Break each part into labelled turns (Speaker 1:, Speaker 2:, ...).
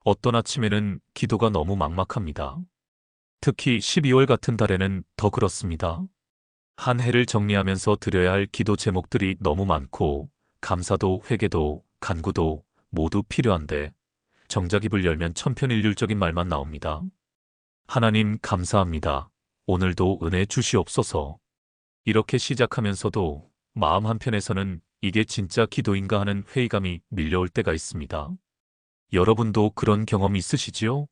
Speaker 1: 어떤 아침에는 기도가 너무 막막합니다. 특히 12월 같은 달에는 더 그렇습니다. 한 해를 정리하면서 드려야 할 기도 제목들이 너무 많고 감사도 회개도 간구도 모두 필요한데 정작 입을 열면 천편일률적인 말만 나옵니다. 하나님 감사합니다. 오늘도 은혜 주시옵소서. 이렇게 시작하면서도 마음 한편에서는 이게 진짜 기도인가 하는 회의감이 밀려올 때가 있습니다. 여러분도 그런 경험 있으시지요?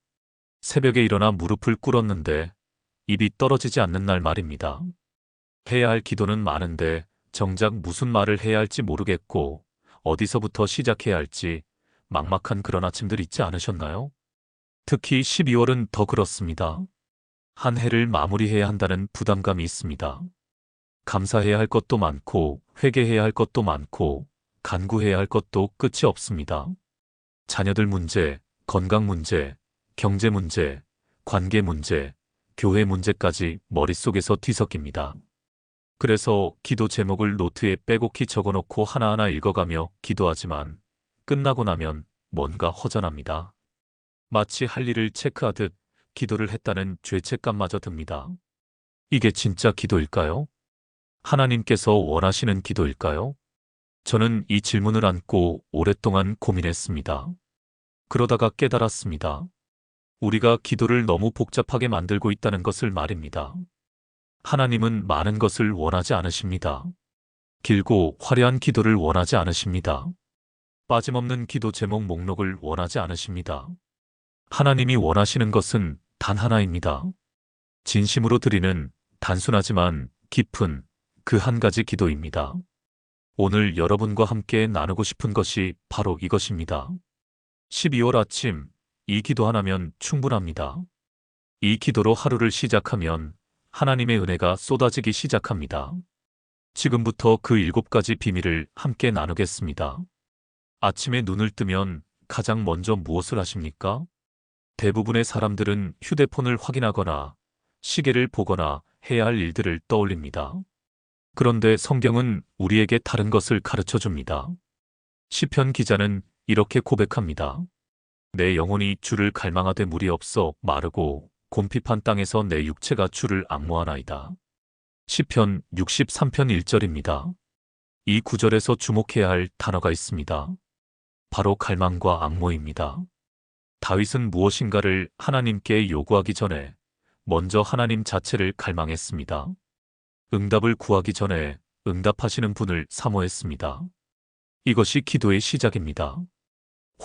Speaker 1: 새벽에 일어나 무릎을 꿇었는데 입이 떨어지지 않는 날 말입니다. 해야 할 기도는 많은데 정작 무슨 말을 해야 할지 모르겠고 어디서부터 시작해야 할지 막막한 그런 아침들 있지 않으셨나요? 특히 12월은 더 그렇습니다. 한 해를 마무리해야 한다는 부담감이 있습니다. 감사해야 할 것도 많고 회개해야 할 것도 많고 간구해야 할 것도 끝이 없습니다. 자녀들 문제, 건강 문제, 경제 문제, 관계 문제, 교회 문제까지 머릿속에서 뒤섞입니다. 그래서 기도 제목을 노트에 빼곡히 적어놓고 하나하나 읽어가며 기도하지만 끝나고 나면 뭔가 허전합니다. 마치 할 일을 체크하듯 기도를 했다는 죄책감마저 듭니다. 이게 진짜 기도일까요? 하나님께서 원하시는 기도일까요? 저는 이 질문을 안고 오랫동안 고민했습니다. 그러다가 깨달았습니다. 우리가 기도를 너무 복잡하게 만들고 있다는 것을 말입니다. 하나님은 많은 것을 원하지 않으십니다. 길고 화려한 기도를 원하지 않으십니다. 빠짐없는 기도 제목 목록을 원하지 않으십니다. 하나님이 원하시는 것은 단 하나입니다. 진심으로 드리는 단순하지만 깊은 그 한 가지 기도입니다. 오늘 여러분과 함께 나누고 싶은 것이 바로 이것입니다. 12월 아침, 이 기도 하나면 충분합니다. 이 기도로 하루를 시작하면 하나님의 은혜가 쏟아지기 시작합니다. 지금부터 그 7가지 비밀을 함께 나누겠습니다. 아침에 눈을 뜨면 가장 먼저 무엇을 하십니까? 대부분의 사람들은 휴대폰을 확인하거나 시계를 보거나 해야 할 일들을 떠올립니다. 그런데 성경은 우리에게 다른 것을 가르쳐 줍니다. 시편 기자는 이렇게 고백합니다. 내 영혼이 주를 갈망하되 물이 없어 마르고 곰핍한 땅에서 내 육체가 주를 앙모하나이다. 시편 63편 1절입니다. 이 구절에서 주목해야 할 단어가 있습니다. 바로 갈망과 앙모입니다. 다윗은 무엇인가를 하나님께 요구하기 전에 먼저 하나님 자체를 갈망했습니다. 응답을 구하기 전에 응답하시는 분을 사모했습니다. 이것이 기도의 시작입니다.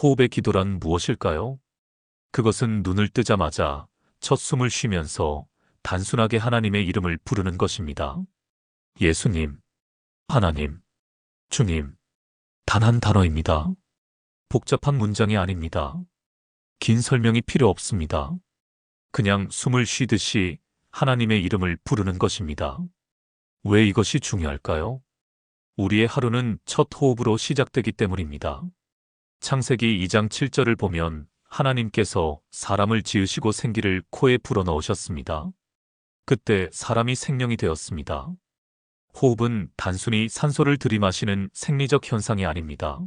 Speaker 1: 호흡의 기도란 무엇일까요? 그것은 눈을 뜨자마자 첫 숨을 쉬면서 단순하게 하나님의 이름을 부르는 것입니다. 예수님, 하나님, 주님, 단 한 단어입니다. 복잡한 문장이 아닙니다. 긴 설명이 필요 없습니다. 그냥 숨을 쉬듯이 하나님의 이름을 부르는 것입니다. 왜 이것이 중요할까요? 우리의 하루는 첫 호흡으로 시작되기 때문입니다. 창세기 2장 7절을 보면 하나님께서 사람을 지으시고 생기를 코에 불어넣으셨습니다. 그때 사람이 생명이 되었습니다. 호흡은 단순히 산소를 들이마시는 생리적 현상이 아닙니다.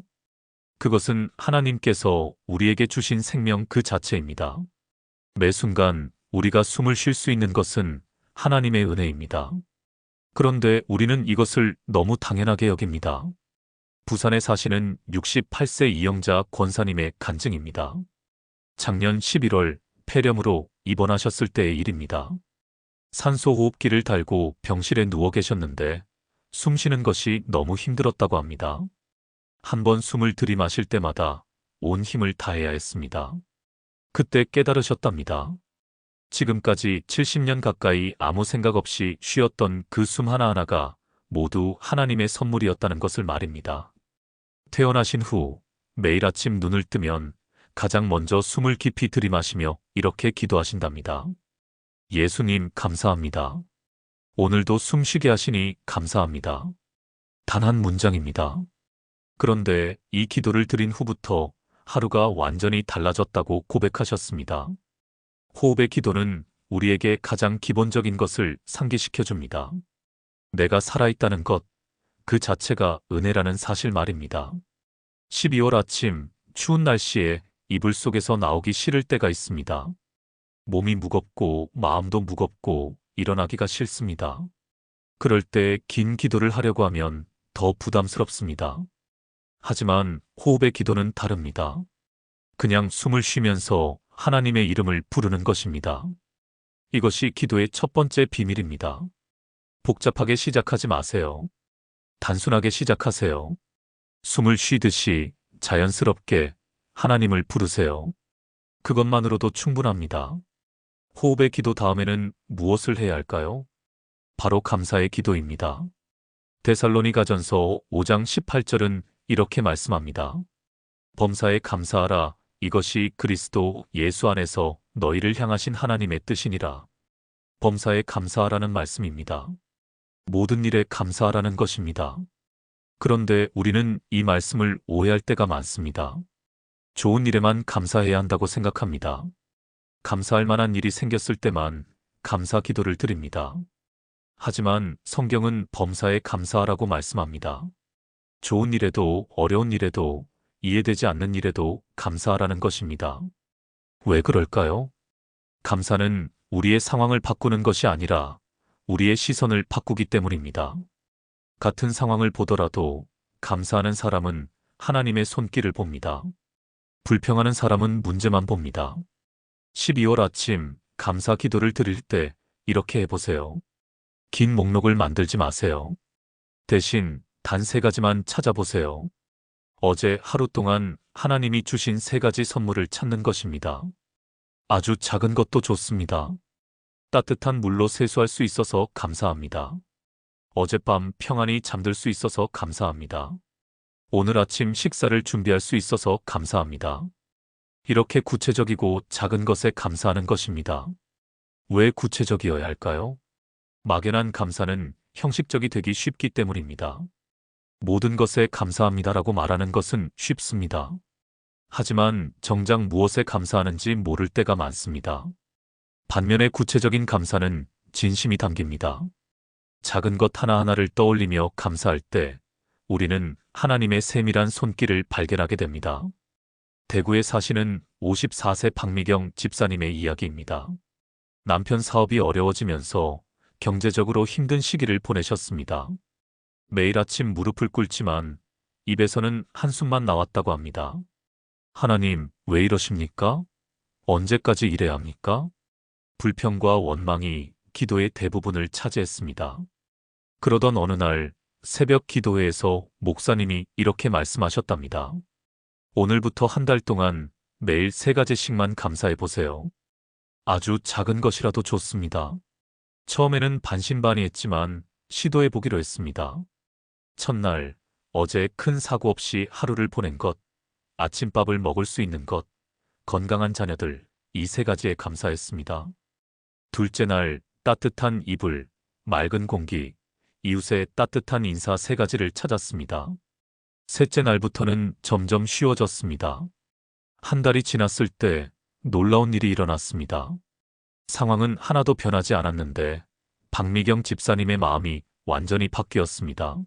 Speaker 1: 그것은 하나님께서 우리에게 주신 생명 그 자체입니다. 매 순간 우리가 숨을 쉴 수 있는 것은 하나님의 은혜입니다. 그런데 우리는 이것을 너무 당연하게 여깁니다. 부산에 사시는 68세 이영자 권사님의 간증입니다. 작년 11월 폐렴으로 입원하셨을 때의 일입니다. 산소호흡기를 달고 병실에 누워 계셨는데 숨 쉬는 것이 너무 힘들었다고 합니다. 한 번 숨을 들이마실 때마다 온 힘을 다해야 했습니다. 그때 깨달으셨답니다. 지금까지 70년 가까이 아무 생각 없이 쉬었던 그 숨 하나하나가 모두 하나님의 선물이었다는 것을 말입니다. 태어나신 후 매일 아침 눈을 뜨면 가장 먼저 숨을 깊이 들이마시며 이렇게 기도하신답니다. 예수님 감사합니다. 오늘도 숨 쉬게 하시니 감사합니다. 단 한 문장입니다. 그런데 이 기도를 드린 후부터 하루가 완전히 달라졌다고 고백하셨습니다. 호흡의 기도는 우리에게 가장 기본적인 것을 상기시켜 줍니다. 내가 살아있다는 것, 그 자체가 은혜라는 사실 말입니다. 12월 아침, 추운 날씨에 이불 속에서 나오기 싫을 때가 있습니다. 몸이 무겁고 마음도 무겁고 일어나기가 싫습니다. 그럴 때 긴 기도를 하려고 하면 더 부담스럽습니다. 하지만 호흡의 기도는 다릅니다. 그냥 숨을 쉬면서 하나님의 이름을 부르는 것입니다. 이것이 기도의 첫 번째 비밀입니다. 복잡하게 시작하지 마세요. 단순하게 시작하세요. 숨을 쉬듯이 자연스럽게 하나님을 부르세요. 그것만으로도 충분합니다. 호흡의 기도 다음에는 무엇을 해야 할까요? 바로 감사의 기도입니다. 데살로니가전서 5장 18절은 이렇게 말씀합니다. 범사에 감사하라. 이것이 그리스도 예수 안에서 너희를 향하신 하나님의 뜻이니라. 범사에 감사하라는 말씀입니다. 모든 일에 감사하라는 것입니다. 그런데 우리는 이 말씀을 오해할 때가 많습니다. 좋은 일에만 감사해야 한다고 생각합니다. 감사할 만한 일이 생겼을 때만 감사 기도를 드립니다. 하지만 성경은 범사에 감사하라고 말씀합니다. 좋은 일에도 어려운 일에도 이해되지 않는 일에도 감사하라는 것입니다. 왜 그럴까요? 감사는 우리의 상황을 바꾸는 것이 아니라 우리의 시선을 바꾸기 때문입니다. 같은 상황을 보더라도 감사하는 사람은 하나님의 손길을 봅니다. 불평하는 사람은 문제만 봅니다. 12월 아침 감사 기도를 드릴 때 이렇게 해보세요. 긴 목록을 만들지 마세요. 대신 단 3가지만 찾아보세요. 어제 하루 동안 하나님이 주신 3가지 선물을 찾는 것입니다. 아주 작은 것도 좋습니다. 따뜻한 물로 세수할 수 있어서 감사합니다. 어젯밤 평안히 잠들 수 있어서 감사합니다. 오늘 아침 식사를 준비할 수 있어서 감사합니다. 이렇게 구체적이고 작은 것에 감사하는 것입니다. 왜 구체적이어야 할까요? 막연한 감사는 형식적이 되기 쉽기 때문입니다. 모든 것에 감사합니다라고 말하는 것은 쉽습니다. 하지만 정작 무엇에 감사하는지 모를 때가 많습니다. 반면에 구체적인 감사는 진심이 담깁니다. 작은 것 하나하나를 떠올리며 감사할 때 우리는 하나님의 세밀한 손길을 발견하게 됩니다. 대구에 사시는 54세 박미경 집사님의 이야기입니다. 남편 사업이 어려워지면서 경제적으로 힘든 시기를 보내셨습니다. 매일 아침 무릎을 꿇지만 입에서는 한숨만 나왔다고 합니다. 하나님, 왜 이러십니까? 언제까지 이래야 합니까? 불평과 원망이 기도의 대부분을 차지했습니다. 그러던 어느 날 새벽 기도회에서 목사님이 이렇게 말씀하셨답니다. 오늘부터 한 달 동안 매일 3가지씩만 감사해 보세요. 아주 작은 것이라도 좋습니다. 처음에는 반신반의했지만 시도해 보기로 했습니다. 첫날, 어제 큰 사고 없이 하루를 보낸 것, 아침밥을 먹을 수 있는 것, 건강한 자녀들, 이 3가지에 감사했습니다. 둘째 날, 따뜻한 이불, 맑은 공기, 이웃의 따뜻한 인사 3가지를 찾았습니다. 셋째 날부터는 점점 쉬워졌습니다. 한 달이 지났을 때 놀라운 일이 일어났습니다. 상황은 하나도 변하지 않았는데 박미경 집사님의 마음이 완전히 바뀌었습니다.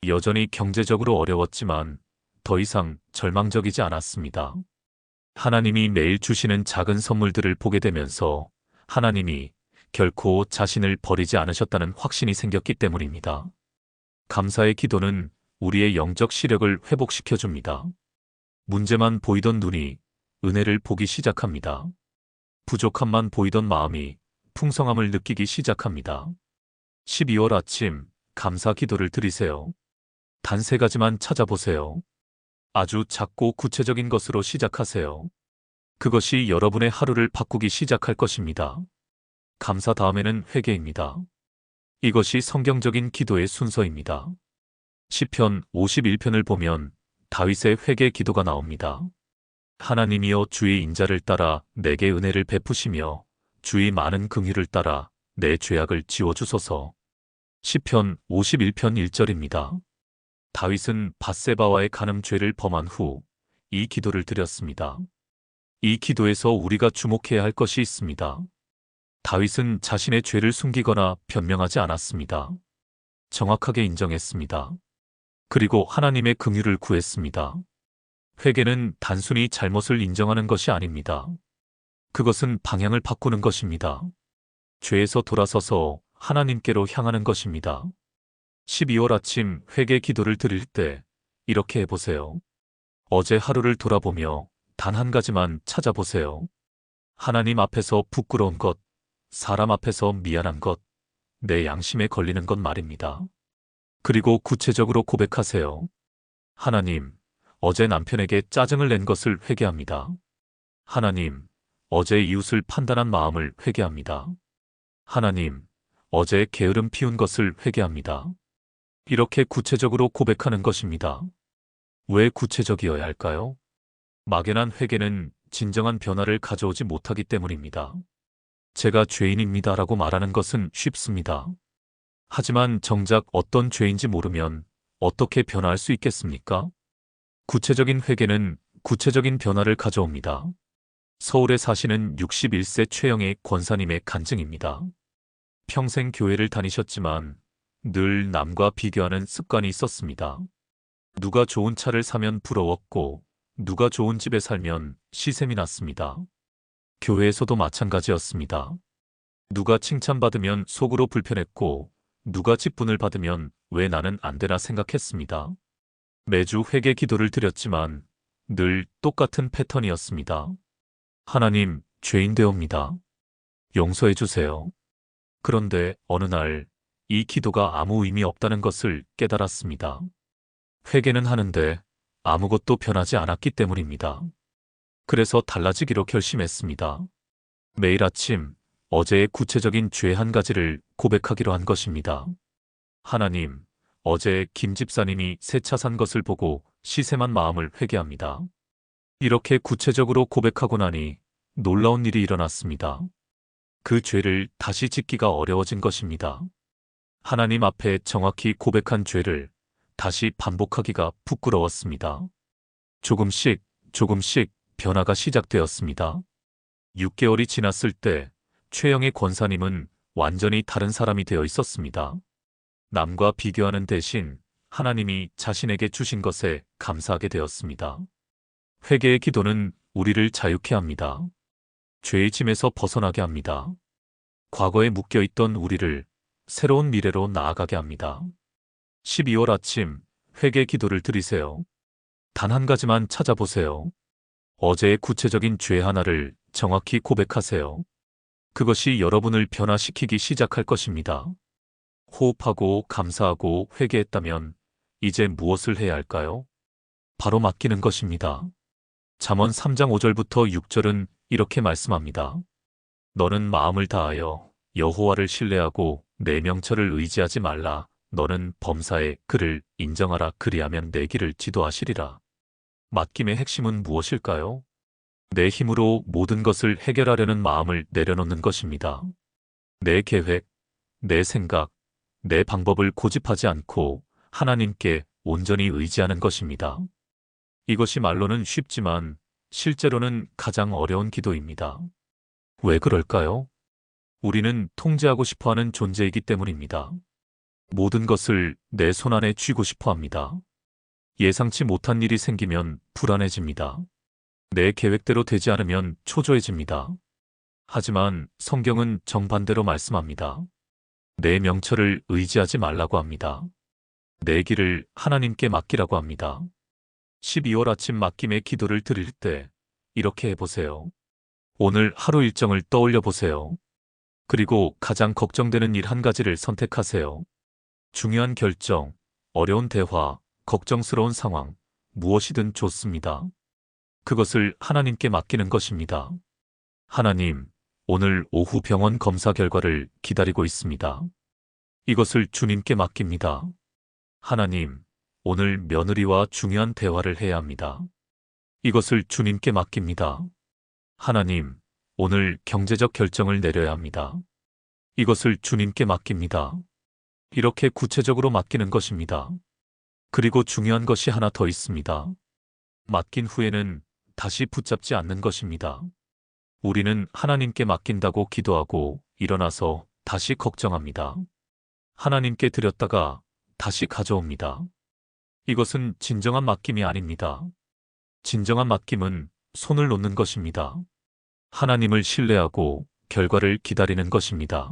Speaker 1: 여전히 경제적으로 어려웠지만 더 이상 절망적이지 않았습니다. 하나님이 매일 주시는 작은 선물들을 보게 되면서 하나님이 결코 자신을 버리지 않으셨다는 확신이 생겼기 때문입니다. 감사의 기도는 우리의 영적 시력을 회복시켜 줍니다. 문제만 보이던 눈이 은혜를 보기 시작합니다. 부족함만 보이던 마음이 풍성함을 느끼기 시작합니다. 12월 아침 감사 기도를 드리세요. 단 3가지만 찾아보세요. 아주 작고 구체적인 것으로 시작하세요. 그것이 여러분의 하루를 바꾸기 시작할 것입니다. 감사 다음에는 회개입니다. 이것이 성경적인 기도의 순서입니다. 시편 51편을 보면 다윗의 회개 기도가 나옵니다. 하나님이여 주의 인자를 따라 내게 은혜를 베푸시며 주의 많은 긍휼을 따라 내 죄악을 지워주소서. 시편 51편 1절입니다. 다윗은 밧세바와의 간음 죄를 범한 후 이 기도를 드렸습니다. 이 기도에서 우리가 주목해야 할 것이 있습니다. 다윗은 자신의 죄를 숨기거나 변명하지 않았습니다. 정확하게 인정했습니다. 그리고 하나님의 긍휼을 구했습니다. 회개는 단순히 잘못을 인정하는 것이 아닙니다. 그것은 방향을 바꾸는 것입니다. 죄에서 돌아서서 하나님께로 향하는 것입니다. 12월 아침 회개 기도를 드릴 때 이렇게 해보세요. 어제 하루를 돌아보며 단 한 가지만 찾아보세요. 하나님 앞에서 부끄러운 것, 사람 앞에서 미안한 것, 내 양심에 걸리는 것 말입니다. 그리고 구체적으로 고백하세요. 하나님, 어제 남편에게 짜증을 낸 것을 회개합니다. 하나님, 어제 이웃을 판단한 마음을 회개합니다. 하나님, 어제 게으름 피운 것을 회개합니다. 이렇게 구체적으로 고백하는 것입니다. 왜 구체적이어야 할까요? 막연한 회개는 진정한 변화를 가져오지 못하기 때문입니다. 제가 죄인입니다라고 말하는 것은 쉽습니다. 하지만 정작 어떤 죄인지 모르면 어떻게 변화할 수 있겠습니까? 구체적인 회개는 구체적인 변화를 가져옵니다. 서울에 사시는 61세 최영애 권사님의 간증입니다. 평생 교회를 다니셨지만 늘 남과 비교하는 습관이 있었습니다. 누가 좋은 차를 사면 부러웠고 누가 좋은 집에 살면 시샘이 났습니다. 교회에서도 마찬가지였습니다. 누가 칭찬받으면 속으로 불편했고 누가 직분을 받으면 왜 나는 안 되나 생각했습니다. 매주 회개 기도를 드렸지만 늘 똑같은 패턴이었습니다. 하나님, 죄인되옵니다. 용서해 주세요. 그런데 어느 날 이 기도가 아무 의미 없다는 것을 깨달았습니다. 회개는 하는데 아무것도 변하지 않았기 때문입니다. 그래서 달라지기로 결심했습니다. 매일 아침 어제의 구체적인 죄 한 가지를 고백하기로 한 것입니다. 하나님, 어제 김 집사님이 새 차 산 것을 보고 시샘한 마음을 회개합니다. 이렇게 구체적으로 고백하고 나니 놀라운 일이 일어났습니다. 그 죄를 다시 짓기가 어려워진 것입니다. 하나님 앞에 정확히 고백한 죄를 다시 반복하기가 부끄러웠습니다. 조금씩 변화가 시작되었습니다. 6개월이 지났을 때 최영의 권사님은 완전히 다른 사람이 되어 있었습니다. 남과 비교하는 대신 하나님이 자신에게 주신 것에 감사하게 되었습니다. 회개의 기도는 우리를 자유케 합니다. 죄의 짐에서 벗어나게 합니다. 과거에 묶여있던 우리를 새로운 미래로 나아가게 합니다. 12월 아침 회개 기도를 드리세요. 단 한 가지만 찾아보세요. 어제의 구체적인 죄 하나를 정확히 고백하세요. 그것이 여러분을 변화시키기 시작할 것입니다. 호흡하고 감사하고 회개했다면 이제 무엇을 해야 할까요? 바로 맡기는 것입니다. 잠언 3장 5절부터 6절은 이렇게 말씀합니다. 너는 마음을 다하여 여호와를 신뢰하고 내 명철을 의지하지 말라. 너는 범사에 그를 인정하라. 그리하면 내 길을 지도하시리라. 맡김의 핵심은 무엇일까요? 내 힘으로 모든 것을 해결하려는 마음을 내려놓는 것입니다. 내 계획, 내 생각, 내 방법을 고집하지 않고 하나님께 온전히 의지하는 것입니다. 이것이 말로는 쉽지만 실제로는 가장 어려운 기도입니다. 왜 그럴까요? 우리는 통제하고 싶어하는 존재이기 때문입니다. 모든 것을 내 손안에 쥐고 싶어 합니다. 예상치 못한 일이 생기면 불안해집니다. 내 계획대로 되지 않으면 초조해집니다. 하지만 성경은 정반대로 말씀합니다. 내 명철을 의지하지 말라고 합니다. 내 길을 하나님께 맡기라고 합니다. 12월 아침 맡김의 기도를 드릴 때 이렇게 해보세요. 오늘 하루 일정을 떠올려 보세요. 그리고 가장 걱정되는 일 한 가지를 선택하세요. 중요한 결정, 어려운 대화, 걱정스러운 상황, 무엇이든 좋습니다. 그것을 하나님께 맡기는 것입니다. 하나님, 오늘 오후 병원 검사 결과를 기다리고 있습니다. 이것을 주님께 맡깁니다. 하나님, 오늘 며느리와 중요한 대화를 해야 합니다. 이것을 주님께 맡깁니다. 하나님, 오늘 경제적 결정을 내려야 합니다. 이것을 주님께 맡깁니다. 이렇게 구체적으로 맡기는 것입니다. 그리고 중요한 것이 하나 더 있습니다. 맡긴 후에는 다시 붙잡지 않는 것입니다. 우리는 하나님께 맡긴다고 기도하고 일어나서 다시 걱정합니다. 하나님께 드렸다가 다시 가져옵니다. 이것은 진정한 맡김이 아닙니다. 진정한 맡김은 손을 놓는 것입니다. 하나님을 신뢰하고 결과를 기다리는 것입니다.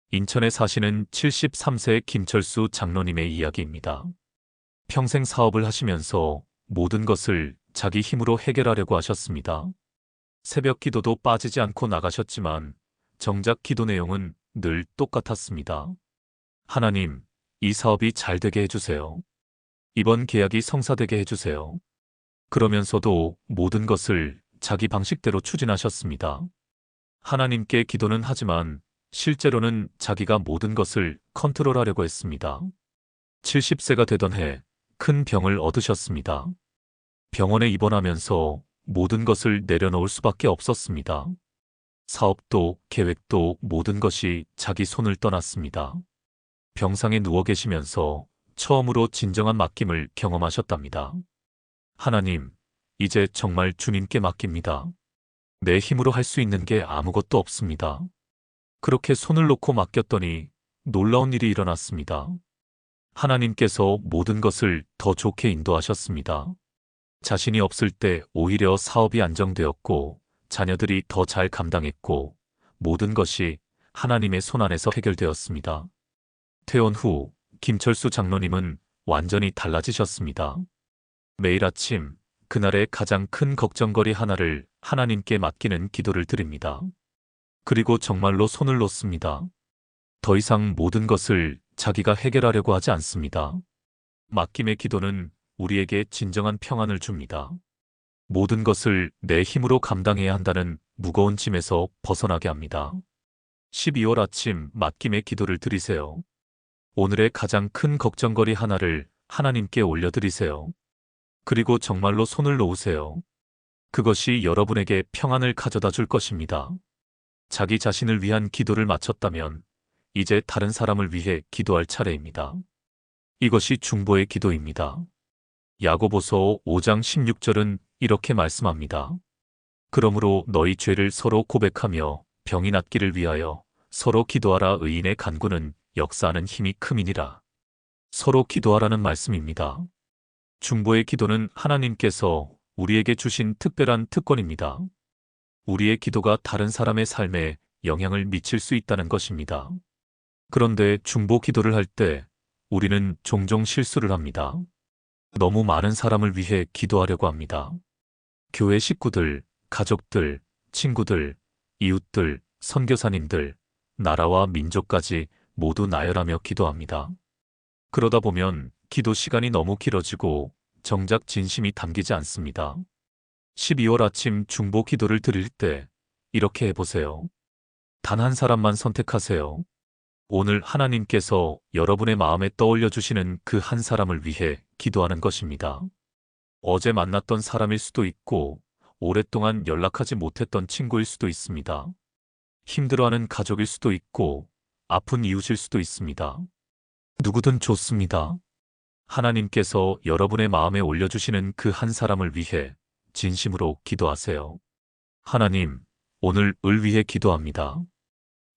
Speaker 1: 인천에 사시는 73세 김철수 장로님의 이야기입니다. 평생 사업을 하시면서 모든 것을 자기 힘으로 해결하려고 하셨습니다. 새벽 기도도 빠지지 않고 나가셨지만 정작 기도 내용은 늘 똑같았습니다. 하나님, 이 사업이 잘 되게 해주세요. 이번 계약이 성사되게 해주세요. 그러면서도 모든 것을 자기 방식대로 추진하셨습니다. 하나님께 기도는 하지만 실제로는 자기가 모든 것을 컨트롤하려고 했습니다. 70세가 되던 해 큰 병을 얻으셨습니다. 병원에 입원하면서 모든 것을 내려놓을 수밖에 없었습니다. 사업도 계획도 모든 것이 자기 손을 떠났습니다. 병상에 누워 계시면서 처음으로 진정한 맡김을 경험하셨답니다. 하나님, 이제 정말 주님께 맡깁니다. 내 힘으로 할 수 있는 게 아무것도 없습니다. 그렇게 손을 놓고 맡겼더니 놀라운 일이 일어났습니다. 하나님께서 모든 것을 더 좋게 인도하셨습니다. 자신이 없을 때 오히려 사업이 안정되었고 자녀들이 더 잘 감당했고 모든 것이 하나님의 손 안에서 해결되었습니다. 퇴원 후 김철수 장로님은 완전히 달라지셨습니다. 매일 아침 그날의 가장 큰 걱정거리 하나를 하나님께 맡기는 기도를 드립니다. 그리고 정말로 손을 놓습니다. 더 이상 모든 것을 자기가 해결하려고 하지 않습니다. 맡김의 기도는 우리에게 진정한 평안을 줍니다. 모든 것을 내 힘으로 감당해야 한다는 무거운 짐에서 벗어나게 합니다. 12월 아침 맡김의 기도를 드리세요. 오늘의 가장 큰 걱정거리 하나를 하나님께 올려드리세요. 그리고 정말로 손을 놓으세요. 그것이 여러분에게 평안을 가져다 줄 것입니다. 자기 자신을 위한 기도를 마쳤다면 이제 다른 사람을 위해 기도할 차례입니다. 이것이 중보의 기도입니다. 야고보서 5장 16절은 이렇게 말씀합니다. 그러므로 너희 죄를 서로 고백하며 병이 낫기를 위하여 서로 기도하라. 의인의 간구는 역사하는 힘이 큼이니라. 서로 기도하라는 말씀입니다. 중보의 기도는 하나님께서 우리에게 주신 특별한 특권입니다. 우리의 기도가 다른 사람의 삶에 영향을 미칠 수 있다는 것입니다. 그런데 중보 기도를 할 때 우리는 종종 실수를 합니다. 너무 많은 사람을 위해 기도하려고 합니다. 교회 식구들, 가족들, 친구들, 이웃들, 선교사님들, 나라와 민족까지 모두 나열하며 기도합니다. 그러다 보면 기도 시간이 너무 길어지고 정작 진심이 담기지 않습니다. 12월 아침 중보 기도를 드릴 때 이렇게 해보세요. 단 한 사람만 선택하세요. 오늘 하나님께서 여러분의 마음에 떠올려 주시는 그 한 사람을 위해 기도하는 것입니다. 어제 만났던 사람일 수도 있고 오랫동안 연락하지 못했던 친구일 수도 있습니다. 힘들어하는 가족일 수도 있고 아픈 이웃일 수도 있습니다. 누구든 좋습니다. 하나님께서 여러분의 마음에 올려주시는 그 한 사람을 위해 진심으로 기도하세요. 하나님, 오늘 을 위해 기도합니다.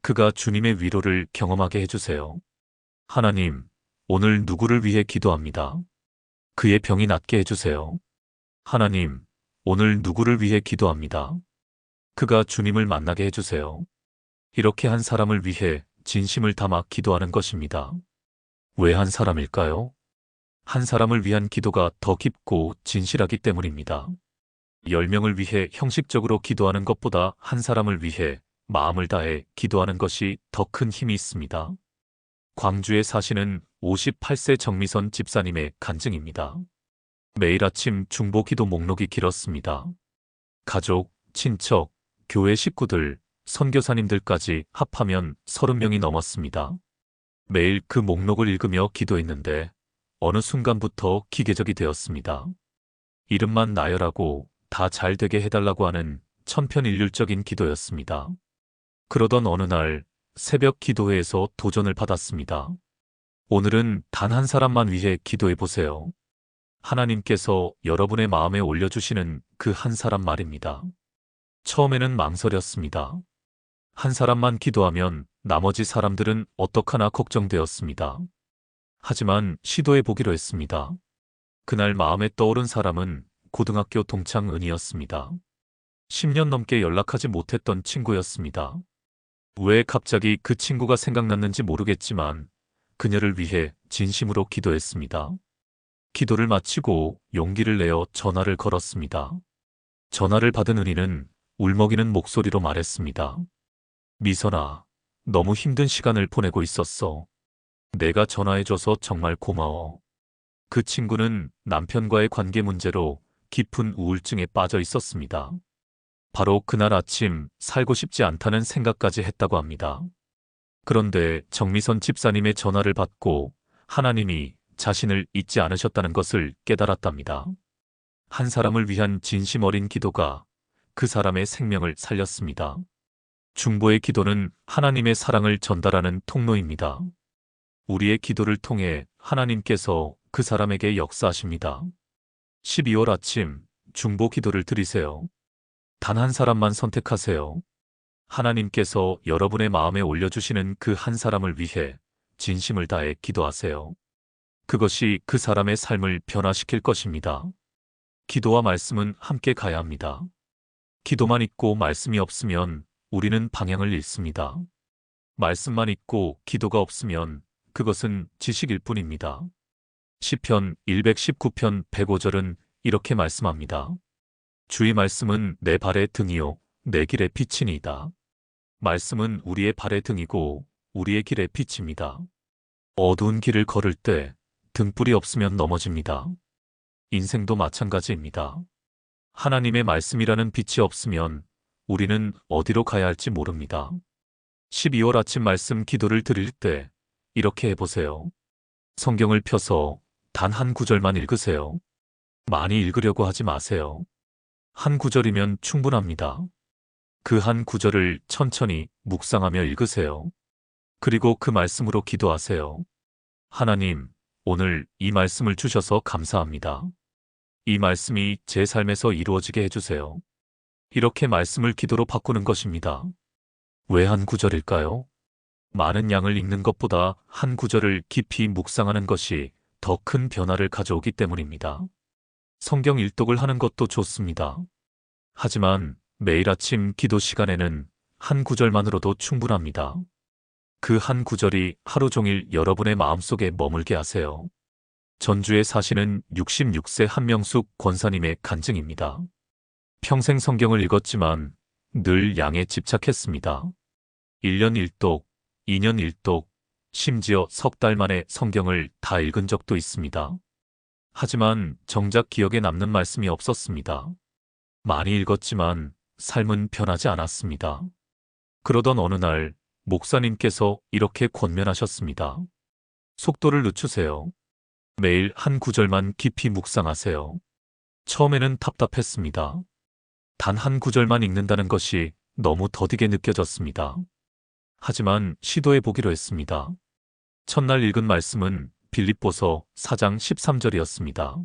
Speaker 1: 그가 주님의 위로를 경험하게 해주세요. 하나님, 오늘 누구를 위해 기도합니다. 그의 병이 낫게 해주세요. 하나님, 오늘 누구를 위해 기도합니다. 그가 주님을 만나게 해주세요. 이렇게 한 사람을 위해 진심을 담아 기도하는 것입니다. 왜 한 사람일까요? 한 사람을 위한 기도가 더 깊고 진실하기 때문입니다. 10명을 위해 형식적으로 기도하는 것보다 한 사람을 위해 마음을 다해 기도하는 것이 더 큰 힘이 있습니다. 광주에 사시는 58세 정미선 집사님의 간증입니다. 매일 아침 중보 기도 목록이 길었습니다. 가족, 친척, 교회 식구들, 선교사님들까지 합하면 30명이 넘었습니다. 매일 그 목록을 읽으며 기도했는데 어느 순간부터 기계적이 되었습니다. 이름만 나열하고 다 잘 되게 해달라고 하는 천편일률적인 기도였습니다. 그러던 어느 날 새벽 기도회에서 도전을 받았습니다. 오늘은 단 한 사람만 위해 기도해 보세요. 하나님께서 여러분의 마음에 올려주시는 그 한 사람 말입니다. 처음에는 망설였습니다. 한 사람만 기도하면 나머지 사람들은 어떡하나 걱정되었습니다. 하지만 시도해 보기로 했습니다. 그날 마음에 떠오른 사람은 고등학교 동창 은이었습니다. 10년 넘게 연락하지 못했던 친구였습니다. 왜 갑자기 그 친구가 생각났는지 모르겠지만 그녀를 위해 진심으로 기도했습니다. 기도를 마치고 용기를 내어 전화를 걸었습니다. 전화를 받은 은희는 울먹이는 목소리로 말했습니다. 미선아, 너무 힘든 시간을 보내고 있었어. 내가 전화해줘서 정말 고마워. 그 친구는 남편과의 관계 문제로 깊은 우울증에 빠져 있었습니다. 바로 그날 아침 살고 싶지 않다는 생각까지 했다고 합니다. 그런데 정미선 집사님의 전화를 받고 하나님이 자신을 잊지 않으셨다는 것을 깨달았답니다. 한 사람을 위한 진심 어린 기도가 그 사람의 생명을 살렸습니다. 중보의 기도는 하나님의 사랑을 전달하는 통로입니다. 우리의 기도를 통해 하나님께서 그 사람에게 역사하십니다. 12월 아침 중보 기도를 드리세요. 단 한 사람만 선택하세요. 하나님께서 여러분의 마음에 올려주시는 그 한 사람을 위해 진심을 다해 기도하세요. 그것이 그 사람의 삶을 변화시킬 것입니다. 기도와 말씀은 함께 가야 합니다. 기도만 있고 말씀이 없으면 우리는 방향을 잃습니다. 말씀만 있고 기도가 없으면 그것은 지식일 뿐입니다. 시편 119편 105절은 이렇게 말씀합니다. 주의 말씀은 내 발의 등이요 내 길의 빛이니이다. 말씀은 우리의 발의 등이고 우리의 길의 빛입니다. 어두운 길을 걸을 때 등불이 없으면 넘어집니다. 인생도 마찬가지입니다. 하나님의 말씀이라는 빛이 없으면 우리는 어디로 가야 할지 모릅니다. 12월 아침 말씀 기도를 드릴 때 이렇게 해보세요. 성경을 펴서 단 한 구절만 읽으세요. 많이 읽으려고 하지 마세요. 한 구절이면 충분합니다. 그 한 구절을 천천히 묵상하며 읽으세요. 그리고 그 말씀으로 기도하세요. 하나님, 오늘 이 말씀을 주셔서 감사합니다. 이 말씀이 제 삶에서 이루어지게 해주세요. 이렇게 말씀을 기도로 바꾸는 것입니다. 왜 한 구절일까요? 많은 양을 읽는 것보다 한 구절을 깊이 묵상하는 것이 더 큰 변화를 가져오기 때문입니다. 성경 일독을 하는 것도 좋습니다. 하지만 매일 아침 기도 시간에는 한 구절만으로도 충분합니다. 그 한 구절이 하루 종일 여러분의 마음속에 머물게 하세요. 전주에 사시는 66세 한명숙 권사님의 간증입니다. 평생 성경을 읽었지만 늘 양에 집착했습니다. 1년 1독, 2년 1독, 심지어 석 달 만에 성경을 다 읽은 적도 있습니다. 하지만 정작 기억에 남는 말씀이 없었습니다. 많이 읽었지만 삶은 변하지 않았습니다. 그러던 어느 날 목사님께서 이렇게 권면하셨습니다. 속도를 늦추세요. 매일 한 구절만 깊이 묵상하세요. 처음에는 답답했습니다. 단 한 구절만 읽는다는 것이 너무 더디게 느껴졌습니다. 하지만 시도해 보기로 했습니다. 첫날 읽은 말씀은 빌립보서 4장 13절이었습니다.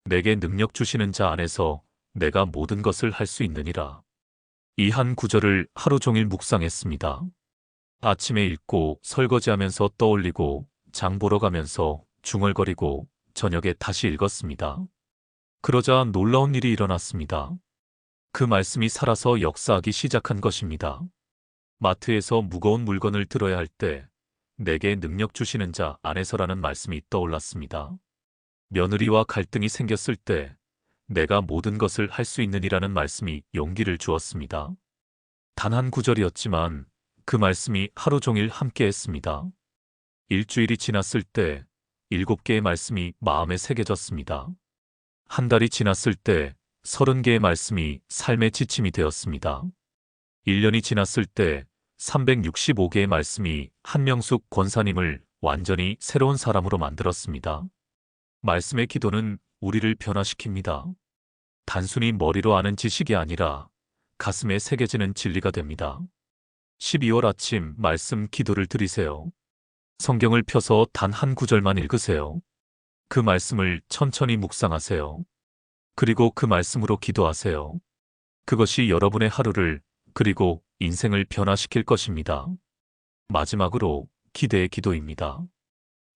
Speaker 1: 내게 능력 주시는 자 안에서 내가 모든 것을 할 수 있느니라. 이 한 구절을 하루 종일 묵상했습니다. 아침에 읽고 설거지하면서 떠올리고 장 보러 가면서 중얼거리고 저녁에 다시 읽었습니다. 그러자 놀라운 일이 일어났습니다. 그 말씀이 살아서 역사하기 시작한 것입니다. 마트에서 무거운 물건을 들어야 할 때 내게 능력 주시는 자 안에서라는 말씀이 떠올랐습니다. 며느리와 갈등이 생겼을 때 내가 모든 것을 할 수 있느니라는 말씀이 용기를 주었습니다. 단 한 구절이었지만 그 말씀이 하루 종일 함께했습니다. 일주일이 지났을 때 7개의 말씀이 마음에 새겨졌습니다. 한 달이 지났을 때 30개의 말씀이 삶의 지침이 되었습니다. 1년이 지났을 때 365개의 말씀이 한명숙 권사님을 완전히 새로운 사람으로 만들었습니다. 말씀의 기도는 우리를 변화시킵니다. 단순히 머리로 아는 지식이 아니라 가슴에 새겨지는 진리가 됩니다. 12월 아침 말씀 기도를 드리세요. 성경을 펴서 단 한 구절만 읽으세요. 그 말씀을 천천히 묵상하세요. 그리고 그 말씀으로 기도하세요. 그것이 여러분의 하루를 그리고 인생을 변화시킬 것입니다. 마지막으로 기대의 기도입니다.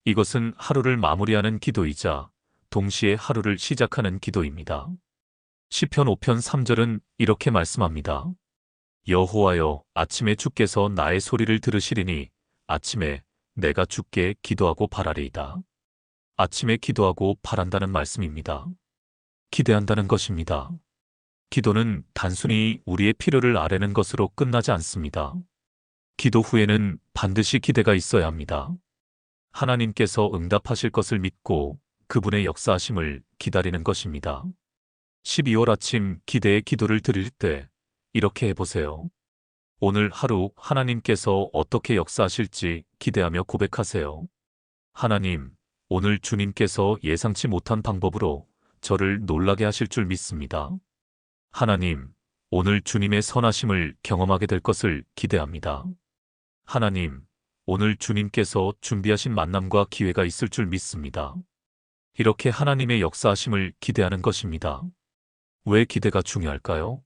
Speaker 1: 이것은 하루를 마무리하는 기도이자 동시에 하루를 시작하는 기도입니다. 시편 5편 3절은 이렇게 말씀합니다. 여호와여, 아침에 주께서 나의 소리를 들으시리니 아침에 내가 주께 기도하고 바라리이다. 아침에 기도하고 바란다는 말씀입니다. 기대한다는 것입니다. 기도는 단순히 우리의 필요를 아뢰는 것으로 끝나지 않습니다. 기도 후에는 반드시 기대가 있어야 합니다. 하나님께서 응답하실 것을 믿고 그분의 역사하심을 기다리는 것입니다. 12월 아침 기대의 기도를 드릴 때 이렇게 해보세요. 오늘 하루 하나님께서 어떻게 역사하실지 기대하며 고백하세요. 하나님, 오늘 주님께서 예상치 못한 방법으로 저를 놀라게 하실 줄 믿습니다. 하나님, 오늘 주님의 선하심을 경험하게 될 것을 기대합니다. 하나님, 오늘 주님께서 준비하신 만남과 기회가 있을 줄 믿습니다. 이렇게 하나님의 역사하심을 기대하는 것입니다. 왜 기대가 중요할까요?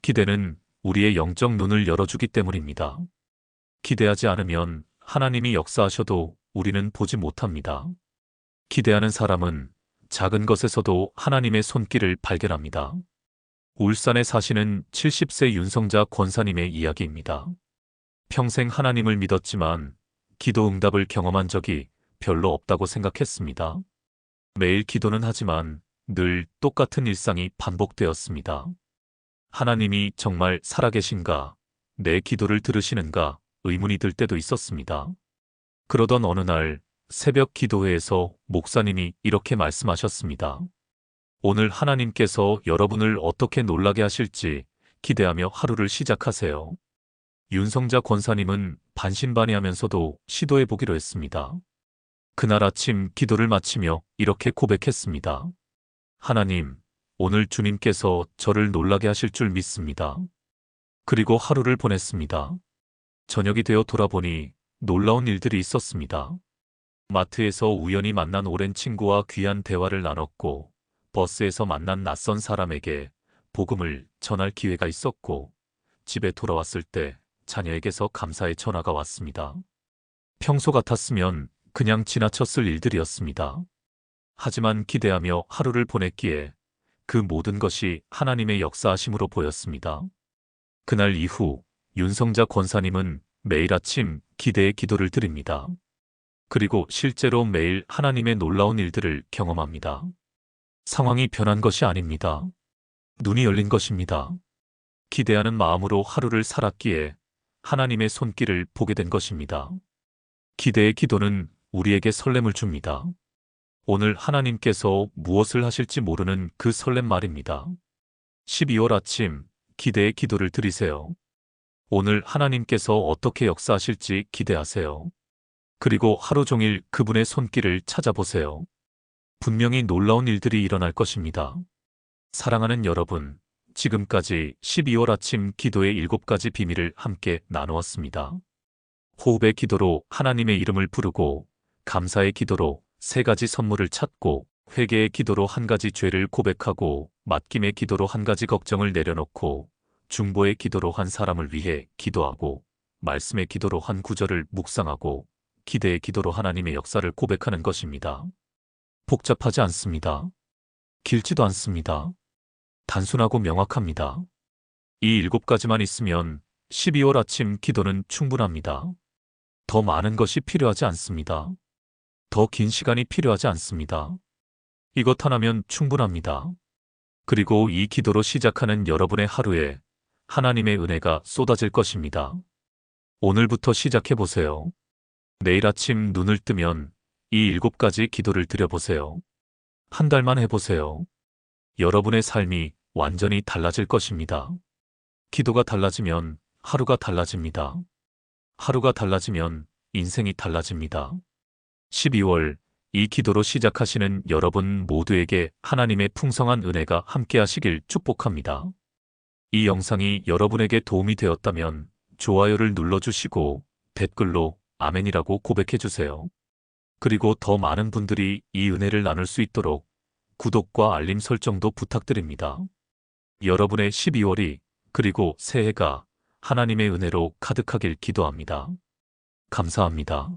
Speaker 1: 기대는 우리의 영적 눈을 열어주기 때문입니다. 기대하지 않으면 하나님이 역사하셔도 우리는 보지 못합니다. 기대하는 사람은 작은 것에서도 하나님의 손길을 발견합니다. 울산에 사시는 70세 윤성자 권사님의 이야기입니다. 평생 하나님을 믿었지만 기도 응답을 경험한 적이 별로 없다고 생각했습니다. 매일 기도는 하지만 늘 똑같은 일상이 반복되었습니다. 하나님이 정말 살아계신가, 내 기도를 들으시는가 의문이 들 때도 있었습니다. 그러던 어느 날 새벽 기도회에서 목사님이 이렇게 말씀하셨습니다. 오늘 하나님께서 여러분을 어떻게 놀라게 하실지 기대하며 하루를 시작하세요. 윤성자 권사님은 반신반의하면서도 시도해 보기로 했습니다. 그날 아침 기도를 마치며 이렇게 고백했습니다. 하나님, 오늘 주님께서 저를 놀라게 하실 줄 믿습니다. 그리고 하루를 보냈습니다. 저녁이 되어 돌아보니 놀라운 일들이 있었습니다. 마트에서 우연히 만난 오랜 친구와 귀한 대화를 나눴고, 버스에서 만난 낯선 사람에게 복음을 전할 기회가 있었고, 집에 돌아왔을 때 자녀에게서 감사의 전화가 왔습니다. 평소 같았으면 그냥 지나쳤을 일들이었습니다. 하지만 기대하며 하루를 보냈기에 그 모든 것이 하나님의 역사하심으로 보였습니다. 그날 이후 윤성자 권사님은 매일 아침 기대의 기도를 드립니다. 그리고 실제로 매일 하나님의 놀라운 일들을 경험합니다. 상황이 변한 것이 아닙니다. 눈이 열린 것입니다. 기대하는 마음으로 하루를 살았기에 하나님의 손길을 보게 된 것입니다. 기대의 기도는 우리에게 설렘을 줍니다. 오늘 하나님께서 무엇을 하실지 모르는 그 설렘 말입니다. 12월 아침 기대의 기도를 드리세요. 오늘 하나님께서 어떻게 역사하실지 기대하세요. 그리고 하루 종일 그분의 손길을 찾아보세요. 분명히 놀라운 일들이 일어날 것입니다. 사랑하는 여러분, 지금까지 12월 아침 기도의 7가지 비밀을 함께 나누었습니다. 호흡의 기도로 하나님의 이름을 부르고, 감사의 기도로 3가지 선물을 찾고, 회개의 기도로 1가지 죄를 고백하고, 맡김의 기도로 1가지 걱정을 내려놓고, 중보의 기도로 한 사람을 위해 기도하고, 말씀의 기도로 한 구절을 묵상하고, 기대의 기도로 하나님의 역사를 고백하는 것입니다. 복잡하지 않습니다. 길지도 않습니다. 단순하고 명확합니다. 이 7가지만 있으면 12월 아침 기도는 충분합니다. 더 많은 것이 필요하지 않습니다. 더 긴 시간이 필요하지 않습니다. 이것 하나면 충분합니다. 그리고 이 기도로 시작하는 여러분의 하루에 하나님의 은혜가 쏟아질 것입니다. 오늘부터 시작해보세요. 내일 아침 눈을 뜨면 이 7가지 기도를 드려보세요. 한 달만 해보세요. 여러분의 삶이 완전히 달라질 것입니다. 기도가 달라지면 하루가 달라집니다. 하루가 달라지면 인생이 달라집니다. 12월 이 기도로 시작하시는 여러분 모두에게 하나님의 풍성한 은혜가 함께하시길 축복합니다. 이 영상이 여러분에게 도움이 되었다면 좋아요를 눌러주시고 댓글로 아멘이라고 고백해주세요. 그리고 더 많은 분들이 이 은혜를 나눌 수 있도록 구독과 알림 설정도 부탁드립니다. 여러분의 12월이 그리고 새해가 하나님의 은혜로 가득하길 기도합니다. 감사합니다.